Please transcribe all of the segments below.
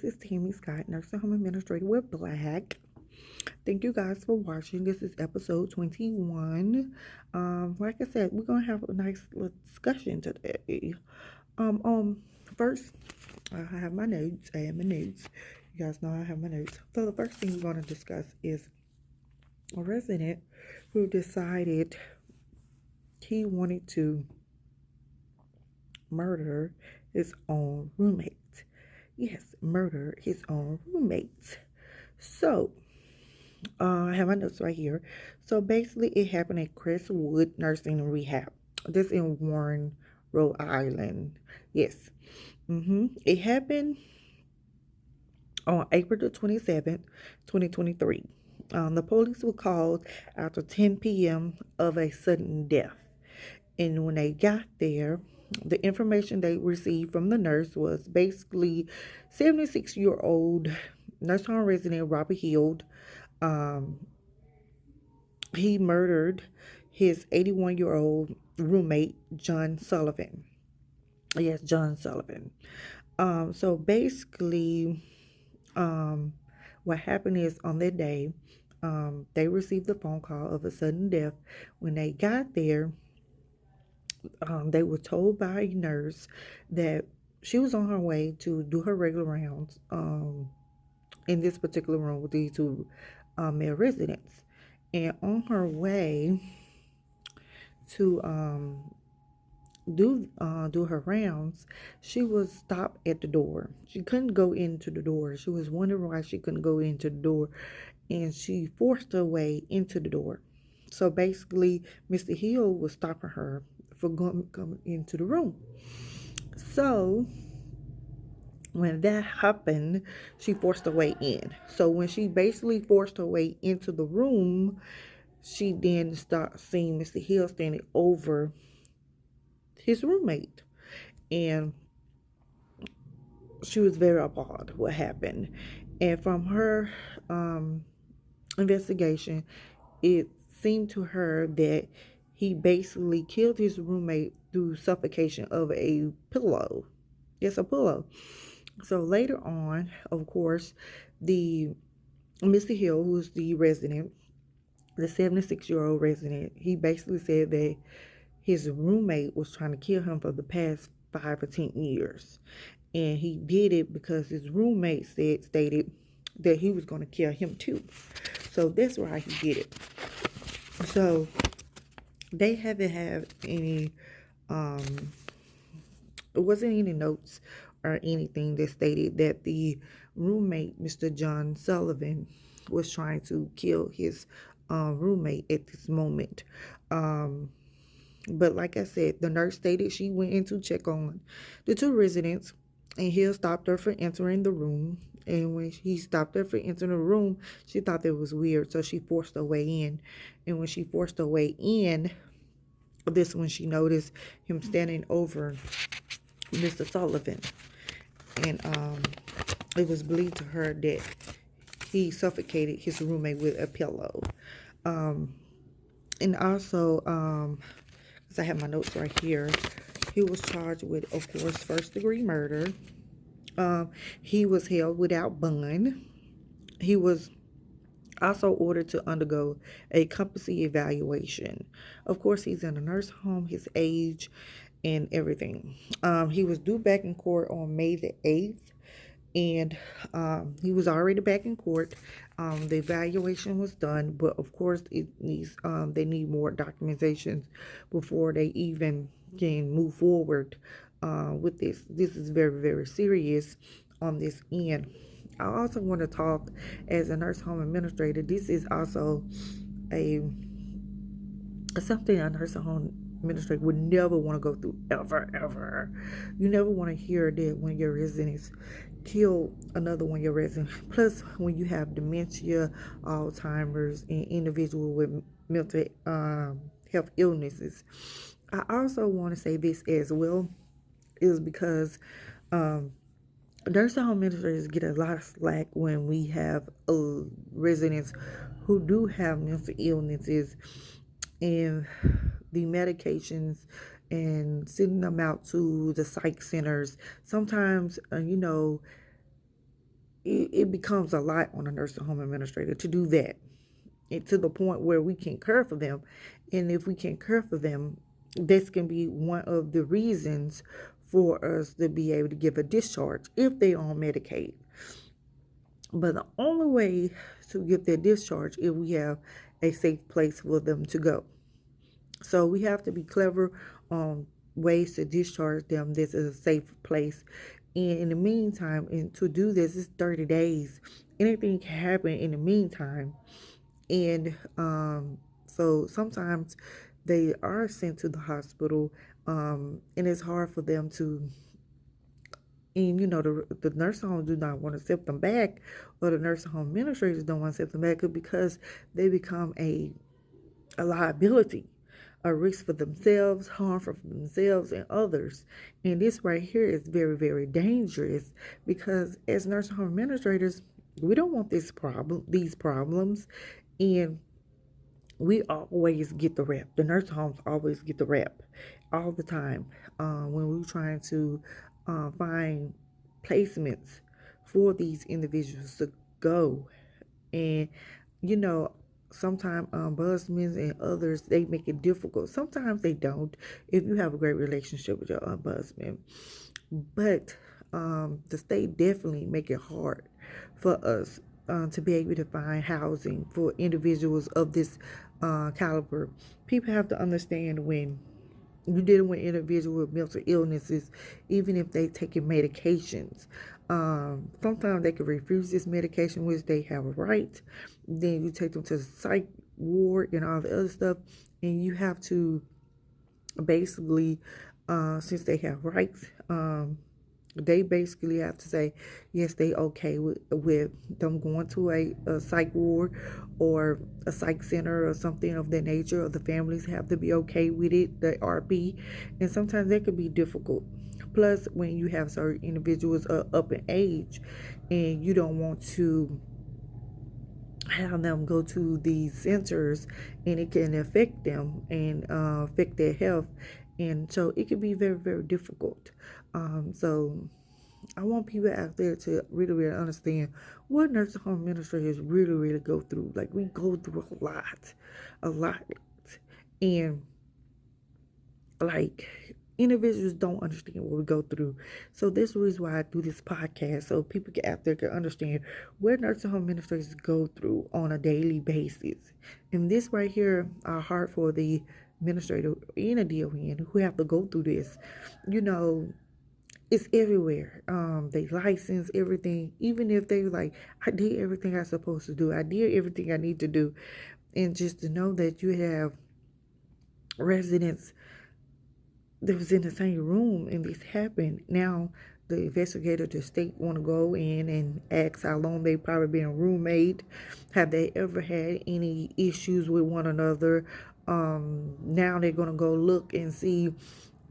is Tammy Scott, Nursing Home Administrator with BLAHC. Thank you guys for watching. This is episode 21. Like I said, we're gonna have a nice little discussion today. First, I have my notes. I have my notes. You guys know I have my notes. So the first thing we're gonna discuss is a resident who decided he wanted to murder his own roommate. Yes, murder his own roommate. So, I have my notes right here. So basically, it happened at Crestwood Nursing and Rehab. This in Warren, Rhode Island. Yes. It happened on April the 27th, 2023. The police were called after 10 p.m. of a sudden death. And when they got there, the information they received from the nurse was basically 76-year-old nurse home resident Robert Hill. He murdered his 81-year-old roommate, John Sullivan. Yes, John Sullivan. So basically, what happened is on that day, they received the phone call of a sudden death. When they got there, they were told by a nurse that she was on her way to do her regular rounds in this particular room with these two male residents. And on her way to do her rounds, she was stopped at the door. She couldn't go into the door. She was wondering why she couldn't go into the door, and she forced her way into the door. So basically, Mr. Hill was stopping her for coming into the room. So when that happened, she forced her way in. So when she basically forced her way into the room, she then started seeing Mr. Hill standing over his roommate. And she was very appalled what happened. And from her investigation, it seemed to her that he basically killed his roommate through suffocation of a pillow. Yes, a pillow. So later on, of course, the Mr. Hill, who's the resident, the 76-year-old resident, he basically said that his roommate was trying to kill him for the past 5 or 10 years. And he did it because his roommate stated that he was going to kill him too. So that's why he did it. So they haven't had any, it wasn't any notes or anything that stated that the roommate, Mr. John Sullivan, was trying to kill his roommate at this moment. But like I said, the nurse stated she went in to check on the two residents, and Hill stopped her from entering the room. And when he stopped her from entering the room, she thought that was weird, so she forced her way in. And when she forced her way in, this when she noticed him standing over Mr. Sullivan. And it was believed to her that he suffocated his roommate with a pillow. And also, because I have my notes right here, he was charged with, of course, first-degree murder. He was held without bond. He was also ordered to undergo a competency evaluation. Of course, he's in a nurse home, his age, and everything. He was due back in court on May the 8th. And he was already back in court. The evaluation was done, but of course it needs they need more documentation before they even can move forward with this. This is very, very serious on this end. I also want to talk as a nurse home administrator. This is also something a nurse home administrator would never want to go through, ever. You never want to hear that when your residents kill another one of your residents. Plus, when you have dementia, Alzheimer's, and individual with mental health illnesses. I also want to say this as well, is because nursing home administrators get a lot of slack when we have residents who do have mental illnesses, and the medications and sending them out to the psych centers. Sometimes, it becomes a lot on a nursing home administrator to do that, and to the point where we can care for them. And if we can care for them, this can be one of the reasons for us to be able to give a discharge if they on Medicaid. But the only way to get their discharge if we have a safe place for them to go. So we have to be clever on ways to discharge them. This is a safe place. And in the meantime, and to do this, it's 30 days. Anything can happen in the meantime. And so sometimes they are sent to the hospital, and it's hard for them to, and the nursing home do not want to accept them back, or the nursing home administrators don't want to accept them back because they become a liability, a risk for themselves, harm for themselves and others. And this right here is very, very dangerous because as nursing home administrators, we don't want these problems, and we always get the rep. The nursing homes always get the rep all the time when we're trying to find placements for these individuals to go. And sometimes ombudsmen and others, they make it difficult. Sometimes they don't, if you have a great relationship with your ombudsman. But the state definitely make it hard for us to be able to find housing for individuals of this caliber. People have to understand, when you're dealing with individuals with mental illnesses, even if they taking medications, sometimes they can refuse this medication, which they have a right. Then you take them to the psych ward and all the other stuff, and you have to basically, since they have rights, they basically have to say yes, they okay with them going to a psych ward or a psych center or something of that nature, or the families have to be okay with it, the RP. And sometimes that could be difficult. Plus, when you have certain individuals up in age and you don't want to have them go to these centers, and it can affect them and affect their health, and so it can be very, very difficult. So I want people out there to really, really understand what nursing home administrators really, really go through. Like, we go through a lot, and like, individuals don't understand what we go through. So this is the reason why I do this podcast, so people out there can understand what nursing home administrators go through on a daily basis. And this right here are hard for the administrator and a DON who have to go through this. It's everywhere. They license everything, even if they like, I did everything I supposed to do. I did everything I need to do. And just to know that you have residents that was in the same room and this happened. Now the investigator, the state, want to go in and ask how long they probably been a roommate. Have they ever had any issues with one another? Now they're going to go look and see,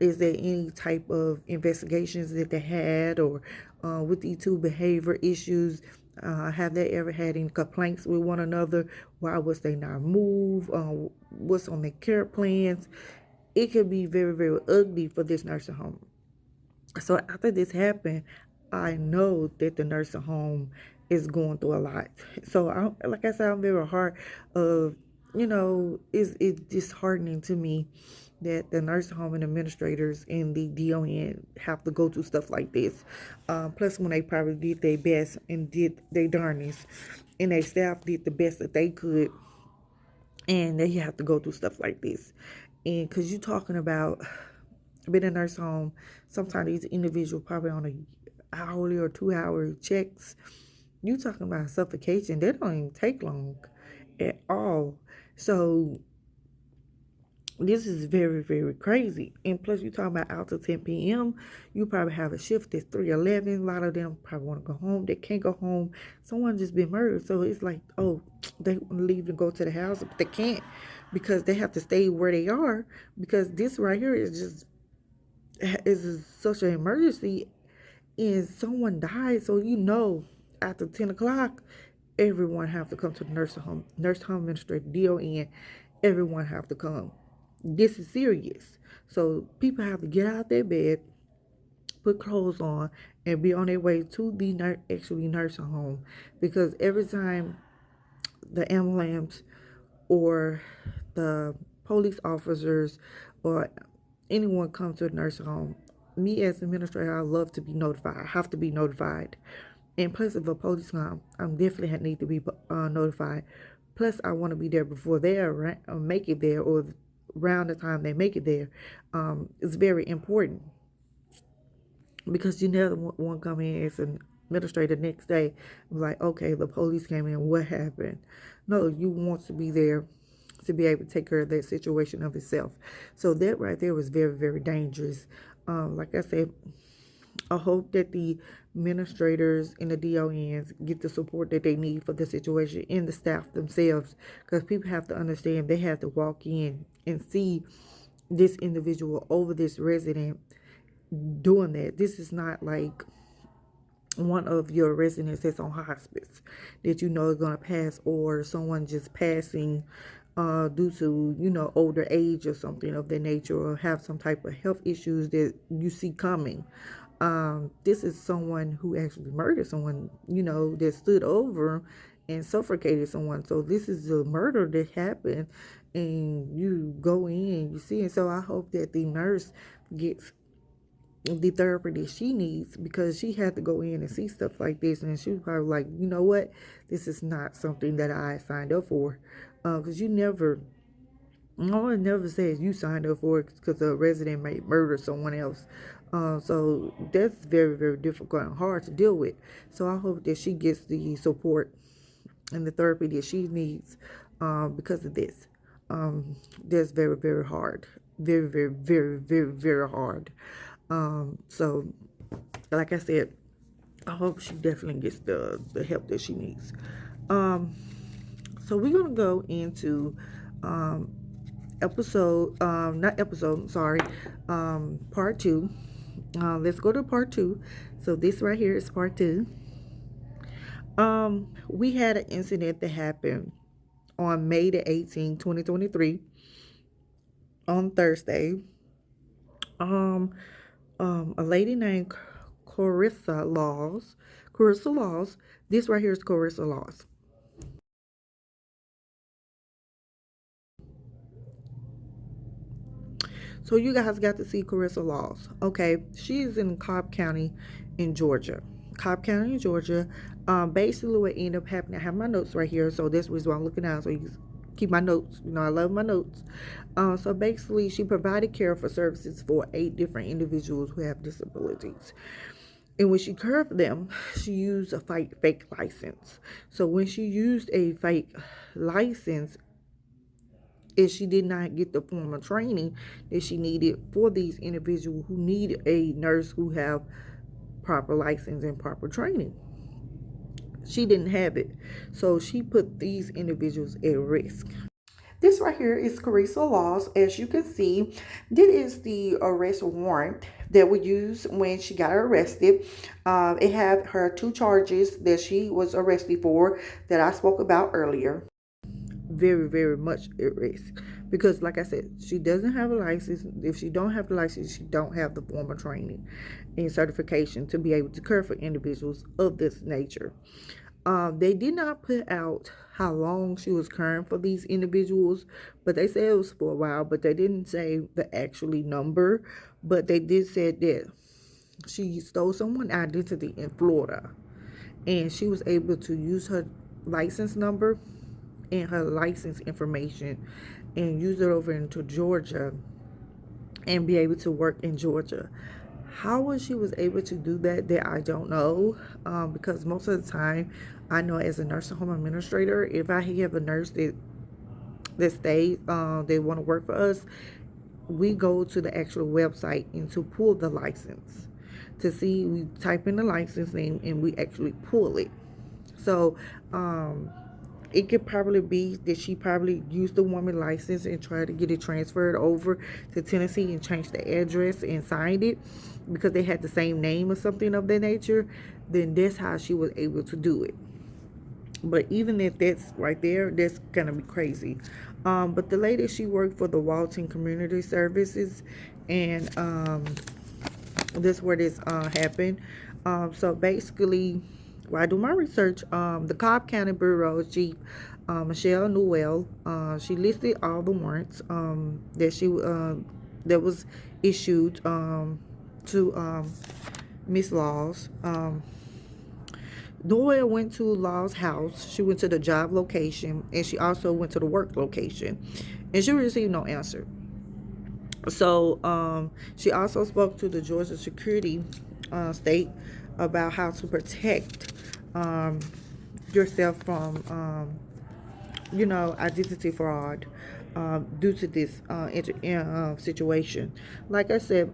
is there any type of investigations that they had, or with these two behavior issues, have they ever had any complaints with one another? Why was they not moved? What's on their care plans? It could be very, very ugly for this nursing home. So after this happened, I know that the nursing home is going through a lot. So like I said, I'm very hard of, it's disheartening to me that the nursing home and administrators and the DON have to go through stuff like this. Plus, when they probably did their best and did their darnest, and their staff did the best that they could, and they have to go through stuff like this. And because you're talking about being in a nursing home, sometimes these individuals probably on a hourly or 2-hour checks. You talking about suffocation. They don't even take long at all. So this is very, very crazy. And plus, you talking about out to 10 p.m. You probably have a shift that's 3:11. A lot of them probably want to go home. They can't go home. Someone just been murdered. So it's like, oh, they want to leave and go to the house, but they can't because they have to stay where they are, because this right here is such an emergency, and someone died. So after 10 o'clock, everyone have to come to the nursing home administrator, DON, everyone have to come. This is serious. So people have to get out their bed, put clothes on, and be on their way to the actually nursing home, because every time the ambulance or the police officers or anyone comes to a nursing home, me as administrator, I love to be notified. I have to be notified. And plus, if a police come, I'm definitely need to be notified. Plus, I want to be there before they make it there, or around the time they make it there. It's very important, because you never want to come in as an administrator the next day like, okay, the police came in, what happened? No, you want to be there to be able to take care of that situation of itself. So that right there was very, very dangerous. Like I said, I hope that the administrators and the DONs get the support that they need for the situation, and the staff themselves, because people have to understand they have to walk in and see this individual over this resident doing that. This is not like one of your residents that's on hospice that you know is going to pass, or someone just passing due to, older age or something of that nature, or have some type of health issues that you see coming. This is someone who actually murdered someone, that stood over and suffocated someone. So this is a murder that happened, and you go in and you see it. So I hope that the nurse gets the therapy that she needs, because she had to go in and see stuff like this, and she was probably like, you know what, this is not something that I signed up for, because no one never says you signed up for it because a resident may murder someone else. So that's very, very difficult and hard to deal with. So I hope that she gets the support and the therapy that she needs, because of this. That's very, very hard. Very, very, very, very, very hard. So like I said, I hope she definitely gets the help that she needs. So we're gonna go into part two. Let's go to part two. So this right here is part two. We had an incident that happened on May the 18th, 2023, on Thursday. A lady named Carissa Laws. This right here is Carissa Laws. So you guys got to see Carissa Laws. Okay, she's in Cobb County in Georgia. Basically what ended up happening, I have my notes right here, so this was what I'm looking at, so you can keep my notes. I love my notes. So basically, she provided care for services for 8 different individuals who have disabilities. And when she cared for them, she used a fake license. So when she used a fake license, if she did not get the formal training that she needed for these individuals who need a nurse who have proper license and proper training, she didn't have it. So she put these individuals at risk. This right here is Carissa Laws. As you can see, this is the arrest warrant that we used when she got arrested. It had her 2 charges that she was arrested for that I spoke about earlier. Very, very much at risk, because like I said, she doesn't have a license. If she don't have the license, she don't have the formal training and certification to be able to care for individuals of this nature. They did not put out how long she was caring for these individuals, but they said it was for a while, but they didn't say the actually number. But they did say that she stole someone's identity in Florida, and she was able to use her license number and her license information and use it over into Georgia and be able to work in Georgia. How she was able to do that I don't know, because most of the time, I know as a nursing home administrator, if I have a nurse that stays, they want to work for us, we go to the actual website and to pull the license, to see, we type in the license name and we actually pull it. So it could probably be that she probably used the woman license and tried to get it transferred over to Tennessee and changed the address and signed it because they had the same name or something of that nature. Then that's how she was able to do it. But even if that's right there, that's gonna be crazy. But the lady, she worked for the Walton Community Services, and that's where this happened. So basically, while I do my research, the Cobb County Bureau Chief, Michelle Newell, she listed all the warrants that was issued to Miss Laws. Doyle went to Law's house. She went to the job location, and she also went to the work location, and she received no answer. So she also spoke to the Georgia Security State about how to protect um, yourself from, identity fraud due to this situation. Like I said,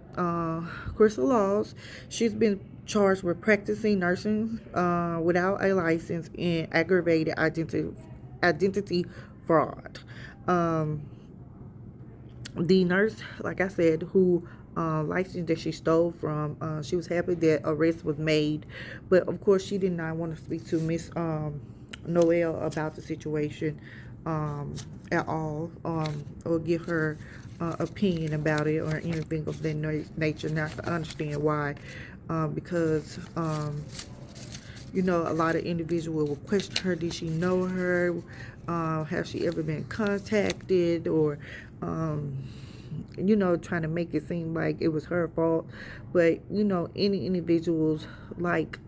Crystal Laws, she's been charged with practicing nursing without a license and aggravated identity fraud. Um, the nurse, like I said, who license that she stole from, she was happy that arrest was made, but of course she did not want to speak to Miss Noel about the situation at all, or give her opinion about it or anything of that nature. Not to understand why, because a lot of individuals will question her. Did she know her? Have she ever been contacted? Or, trying to make it seem like it was her fault. But, any individuals like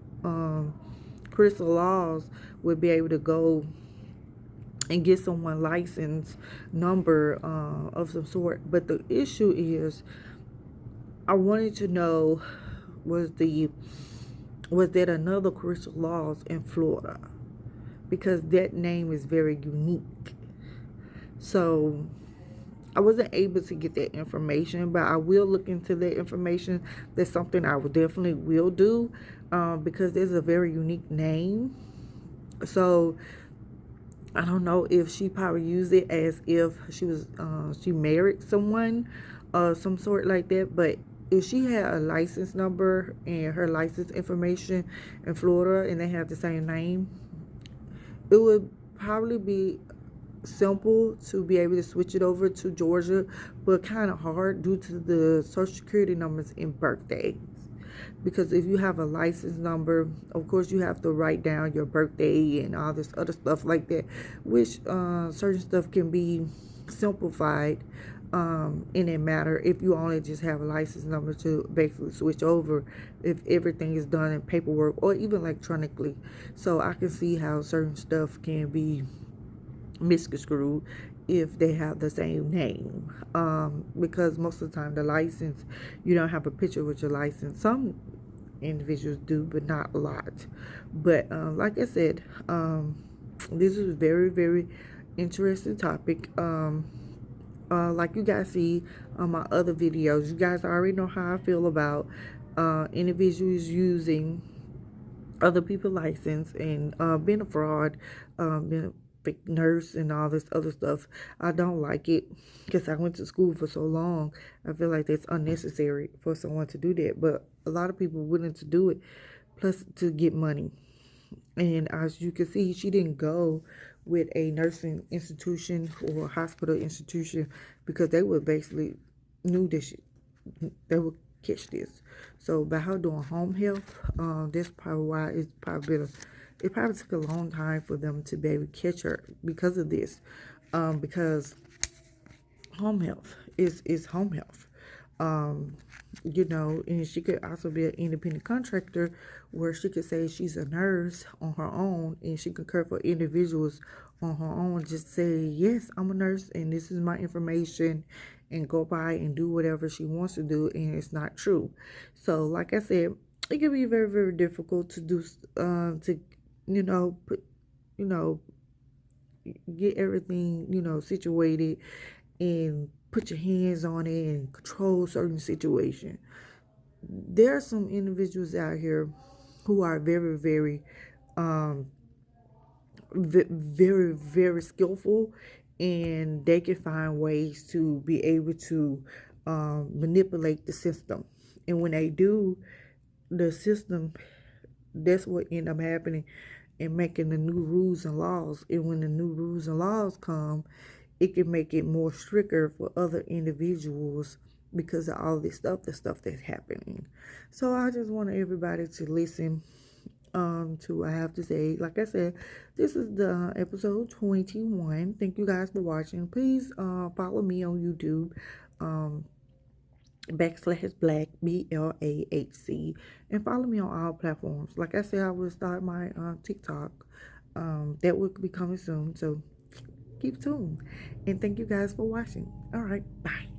Crystal Laws would be able to go and get someone license number of some sort. But the issue is, I wanted to know, was that another Crystal Laws in Florida? Because that name is very unique. So I wasn't able to get that information, but I will look into that information. That's something I would definitely will do, because there's a very unique name. So I don't know if she probably used it as if she married someone, some sort like that. But if she had a license number and her license information in Florida and they have the same name, it would probably be simple to be able to switch it over to Georgia, but kind of hard due to the social security numbers and birthdays. Because if you have a license number, of course you have to write down your birthday and all this other stuff like that, which certain stuff can be simplified in a matter if you only just have a license number to basically switch over, if everything is done in paperwork or even electronically. So I can see how certain stuff can be misconstrued if they have the same name, because most of the time the license, you don't have a picture with your license. Some individuals do, but not a lot. But like I said, this is a very, very interesting topic. Like you guys see on my other videos, you guys already know how I feel about individuals using other people's license and being a fraud, being a fake nurse and all this other stuff. I don't like it because I went to school for so long. I feel like it's unnecessary for someone to do that, but a lot of people are willing to do it, plus to get money. And as you can see, she didn't go with a nursing institution or hospital institution because they would basically knew that they would catch this. So by her doing home health, that's probably why it probably took a long time for them to be able to catch her because of this. Because home health is home health. And she could also be an independent contractor where she could say she's a nurse on her own and she could care for individuals on her own. Just say, yes, I'm a nurse and this is my information, and go by and do whatever she wants to do, and it's not true. So, like I said, it can be very, very difficult to do, put, get everything, situated and put your hands on it and control certain situation. There are some individuals out here who are very, very, very, very skillful, and they can find ways to be able to manipulate the system. And when they do, the system, that's what end up happening and making the new rules and laws. And when the new rules and laws come, it can make it more stricter for other individuals because of all this stuff, the stuff that's happening. So I just want everybody to listen to what I have to say. Like I said, this is the episode 21. Thank you guys for watching. Please follow me on YouTube. Backslash black BLAHC, and follow me on all platforms. Like I said, I will start my TikTok. That will be coming soon, so keep tuned, and thank you guys for watching. All right, bye.